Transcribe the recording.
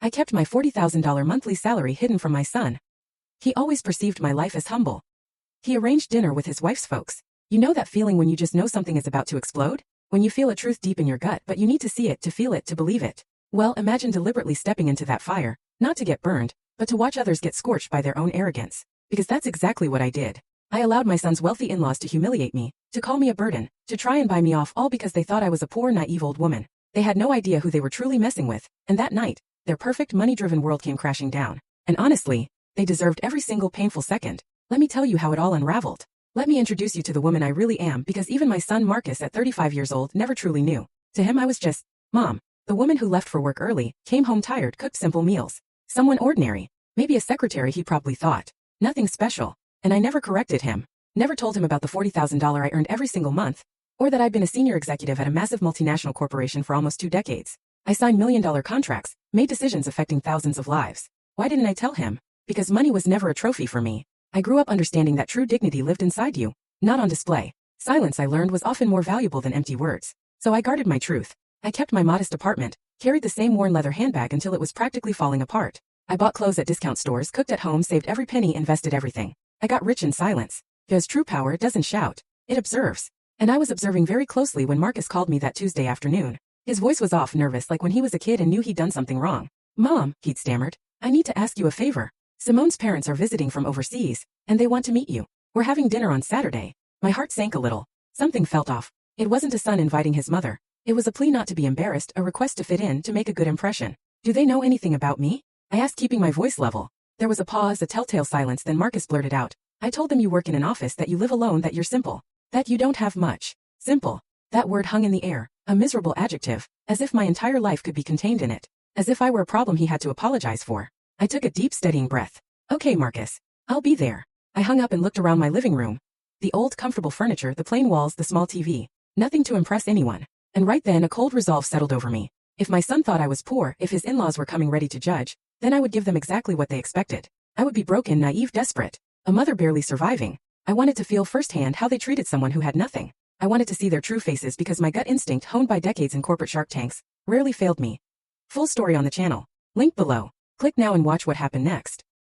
I kept my $40,000 monthly salary hidden from my son. He always perceived my life as humble. He arranged dinner with his wife's folks. You know that feeling when you just know something is about to explode? When you feel a truth deep in your gut but you need to see it to feel it to believe it. Well, imagine deliberately stepping into that fire, not to get burned, but to watch others get scorched by their own arrogance. Because that's exactly what I did. I allowed my son's wealthy in-laws to humiliate me, to call me a burden, to try and buy me off all because they thought I was a poor, naive old woman. They had no idea who they were truly messing with, and that night, their perfect money-driven world came crashing down. And honestly, they deserved every single painful second. Let me tell you how it all unraveled. Let me introduce you to the woman I really am, because even my son Marcus at 35 years old never truly knew. To him I was just, Mom, the woman who left for work early, came home tired, cooked simple meals. Someone ordinary. Maybe a secretary, he probably thought. Nothing special. And I never corrected him. Never told him about the $40,000 I earned every single month, or that I'd been a senior executive at a massive multinational corporation for almost 2 decades. I signed million-dollar contracts, made decisions affecting thousands of lives. Why didn't I tell him? Because money was never a trophy for me. I grew up understanding that true dignity lived inside you, not on display. Silence, I learned, was often more valuable than empty words. So I guarded my truth. I kept my modest apartment, carried the same worn leather handbag until it was practically falling apart. I bought clothes at discount stores, cooked at home, saved every penny, invested everything. I got rich in silence. Because true power doesn't shout, it observes. And I was observing very closely when Marcus called me that Tuesday afternoon. His voice was off, nervous, like when he was a kid and knew he'd done something wrong. Mom, he'd stammered, I need to ask you a favor. Simone's parents are visiting from overseas, and they want to meet you. We're having dinner on Saturday. My heart sank a little. Something felt off. It wasn't a son inviting his mother. It was a plea not to be embarrassed, a request to fit in, to make a good impression. Do they know anything about me? I asked, keeping my voice level. There was a pause, a telltale silence, then Marcus blurted out. I told them you work in an office, that you live alone, that you're simple. That you don't have much. Simple. That word hung in the air, a miserable adjective, as if my entire life could be contained in it. As if I were a problem he had to apologize for. I took a deep, steadying breath. Okay, Marcus. I'll be there. I hung up and looked around my living room. The old, comfortable furniture, the plain walls, the small TV. Nothing to impress anyone. And right then a cold resolve settled over me. If my son thought I was poor, if his in-laws were coming ready to judge, then I would give them exactly what they expected. I would be broken, naive, desperate. A mother barely surviving. I wanted to feel firsthand how they treated someone who had nothing. I wanted to see their true faces because my gut instinct, honed by decades in corporate shark tanks, rarely failed me. Full story on the channel. Link below. Click now and watch what happened next.